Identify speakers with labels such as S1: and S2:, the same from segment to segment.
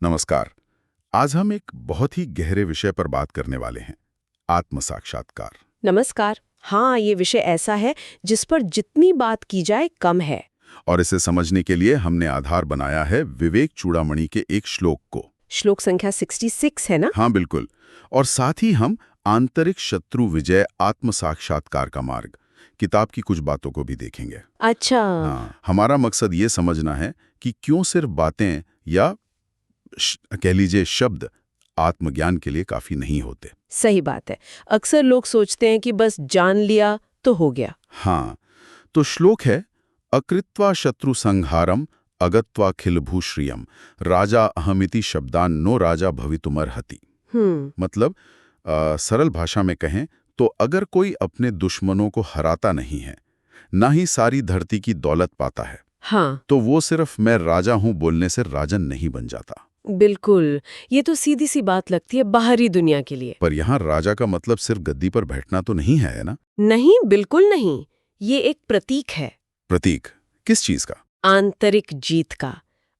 S1: नमस्कार। आज हम एक बहुत ही गहरे विषय पर बात करने वाले हैं, आत्म साक्षात्कार।
S2: नमस्कार। हाँ, ये विषय ऐसा है जिस पर जितनी बात की जाए कम है।
S1: और इसे समझने के लिए हमने आधार बनाया है विवेक चूड़ामणि के एक श्लोक को।
S2: श्लोक संख्या 66 है ना?
S1: हाँ बिल्कुल। और साथ ही हम आंतरिक शत्रु विजय आत्म साक्षात्कार का मार्ग किताब की कुछ बातों को भी देखेंगे।
S2: अच्छा।
S1: हाँ, हमारा मकसद ये समझना है कि क्यों सिर्फ बातें या कह लीजिए शब्द आत्मज्ञान के लिए काफी नहीं होते।
S2: सही बात है। अक्सर लोग सोचते हैं कि बस जान लिया तो हो गया।
S1: हाँ, तो श्लोक है अकृत्वा शत्रु संहारम अगत्वा भूश्रियम राजा अहमिति शब्दान नो राजा भवितुमर्हति। मतलब सरल भाषा में कहें तो अगर कोई अपने दुश्मनों को हराता नहीं है, ना ही सारी धरती की दौलत पाता है,
S2: हाँ,
S1: तो वो सिर्फ मैं राजा हूं बोलने से राजन नहीं बन जाता।
S2: बिल्कुल। ये तो सीधी सी बात लगती है बाहरी दुनिया के लिए।
S1: पर यहाँ राजा का मतलब सिर्फ गद्दी पर बैठना तो नहीं है ना?
S2: नहीं, बिल्कुल नहीं। ये एक प्रतीक है।
S1: प्रतीक किस चीज का?
S2: आंतरिक जीत का,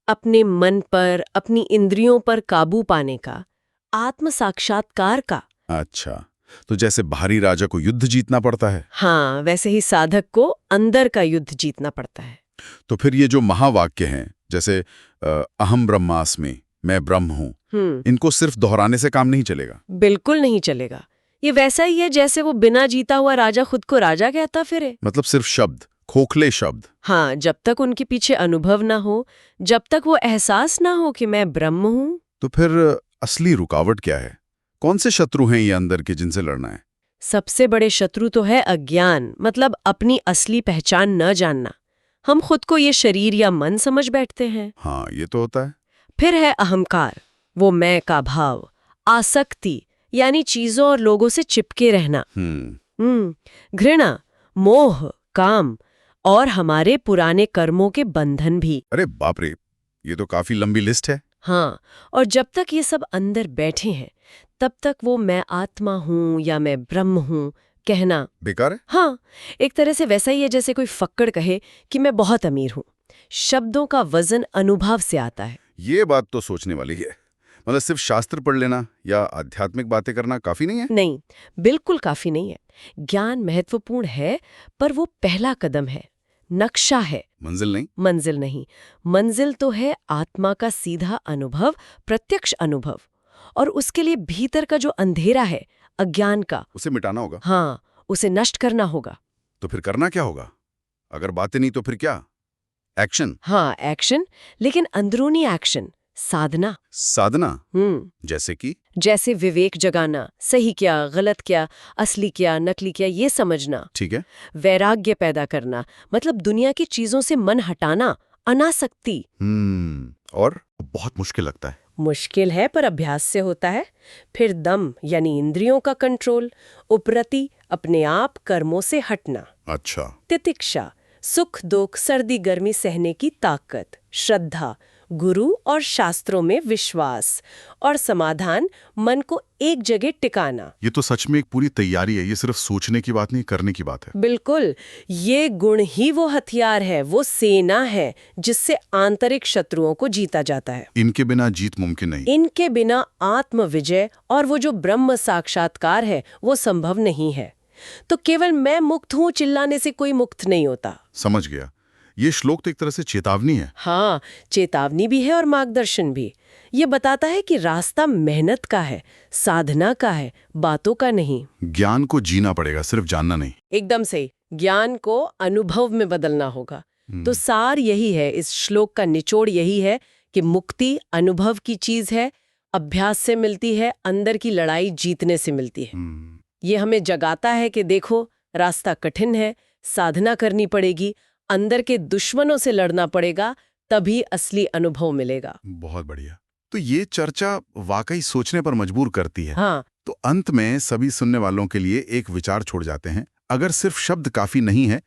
S2: अपने मन पर, अपनी इंद्रियों पर काबू पाने का, आत्म साक्षात्कार का।
S1: अच्छा, तो जैसे बाहरी राजा को युद्ध जीतना पड़ता है,
S2: हाँ, वैसे ही साधक को अंदर का युद्ध जीतना पड़ता है।
S1: तो फिर ये जो महावाक्य हैं, जैसे अहम ब्रह्मास्मि, मैं ब्रह्म हूं, इनको सिर्फ दोहराने से काम नहीं चलेगा।
S2: बिल्कुल नहीं चलेगा। ये वैसा ही है जैसे वो बिना जीता हुआ राजा खुद को राजा कहता फिरे।
S1: मतलब सिर्फ शब्द, खोखले शब्द।
S2: हाँ, जब तक उनके पीछे अनुभव ना हो, जब तक वो एहसास ना हो कि मैं ब्रह्म हूँ।
S1: तो फिर असली रुकावट क्या है? कौन से शत्रु हैं ये अंदर के जिनसे लड़ना है?
S2: सबसे बड़े शत्रु तो है अज्ञान, मतलब अपनी असली पहचान न जानना। हम खुद को ये शरीर या मन समझ बैठते हैं।
S1: हाँ, ये तो होता है।
S2: फिर है अहंकार, वो मैं का भाव, आसक्ति यानी चीजों और लोगों से चिपके रहना, घृणा, मोह, काम और हमारे पुराने कर्मों के बंधन भी।
S1: अरे बाप रे, ये तो काफी लंबी लिस्ट है।
S2: हाँ, और जब तक ये सब अंदर बैठे हैं तब तक वो मैं आत्मा हूँ या मैं ब्रह्म हूँ कहना
S1: बेकार है।
S2: हाँ, एक तरह से वैसा ही है जैसे कोई फक्कड़ कहे कि मैं बहुत अमीर हूँ। शब्दों का वजन अनुभव से आता है।
S1: ये बात तो सोचने वाली है। मतलब सिर्फ शास्त्र पढ़ लेना या आध्यात्मिक बातें करना काफी नहीं है?
S2: नहीं, बिल्कुल काफी नहीं है। ज्ञान महत्वपूर्ण है, पर वो पहला कदम है, नक्शा है,
S1: मंजिल नहीं।
S2: मंजिल नहीं। मंजिल तो है आत्मा का सीधा अनुभव, प्रत्यक्ष अनुभव। और उसके लिए भीतर का जो अंधेरा है, अज्ञान का,
S1: उसे मिटाना होगा।
S2: हाँ, उसे नष्ट करना होगा।
S1: तो फिर करना क्या होगा? अगर बातें नहीं तो फिर क्या? एक्शन।
S2: हाँ, एक्शन, लेकिन अंदरूनी एक्शन, साधना।
S1: साधना? जैसे कि?
S2: जैसे विवेक जगाना, सही क्या, गलत क्या, असली क्या, नकली क्या, ये समझना।
S1: ठीक है।
S2: वैराग्य पैदा करना, मतलब दुनिया की चीजों से मन हटाना, अनासक्ति।
S1: और बहुत मुश्किल लगता है।
S2: मुश्किल है पर अभ्यास से होता है। फिर दम यानी इंद्रियों का कंट्रोल, उपरति अपने आप कर्मों से हटना।
S1: अच्छा।
S2: तितिक्षा सुख दुख सर्दी गर्मी सहने की ताकत, श्रद्धा गुरु और शास्त्रों में विश्वास, और समाधान मन को एक जगह टिकाना।
S1: ये तो सच में एक पूरी तैयारी है। ये सिर्फ सोचने की बात नहीं, करने की बात है।
S2: बिल्कुल, ये गुण ही वो हथियार है, वो सेना है जिससे आंतरिक शत्रुओं को जीता जाता है।
S1: इनके बिना जीत मुमकिन नहीं।
S2: इनके बिना आत्म विजय और वो जो ब्रह्म साक्षात्कार है वो संभव नहीं है। तो केवल मैं मुक्त हूँ चिल्लाने से कोई मुक्त नहीं होता।
S1: समझ गया। ये श्लोक तो एक तरह से चेतावनी है।
S2: हाँ, चेतावनी भी है और मार्गदर्शन भी। ये बताता है कि रास्ता मेहनत का है, साधना का है, बातों का नहीं।
S1: ज्ञान को जीना पड़ेगा, सिर्फ जानना नहीं।
S2: एकदम सही। ज्ञान को अनुभव में बदलना होगा। तो सार यही है, इस श्लोक का निचोड़ यही है कि मुक्ति अनुभव की चीज है, अभ्यास से मिलती है, अंदर की लड़ाई जीतने से मिलती है। ये हमें जगाता है कि देखो, रास्ता कठिन है, साधना करनी पड़ेगी, अंदर के दुश्मनों से लड़ना पड़ेगा, तभी असली अनुभव मिलेगा।
S1: बहुत बढ़िया। तो ये चर्चा वाकई सोचने पर मजबूर करती है।
S2: हाँ,
S1: तो अंत में सभी सुनने वालों के लिए एक विचार छोड़ जाते हैं। अगर सिर्फ शब्द काफी नहीं है,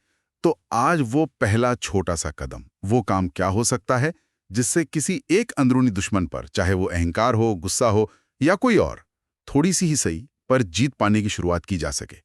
S1: तो आज वो पहला छोटा सा कदम, वो काम क्या हो सकता है जिससे किसी एक अंदरूनी दुश्मन पर, चाहे वो अहंकार हो, गुस्सा हो या कोई और, थोड़ी सी ही सही पर जीत पाने की शुरुआत की जा सके।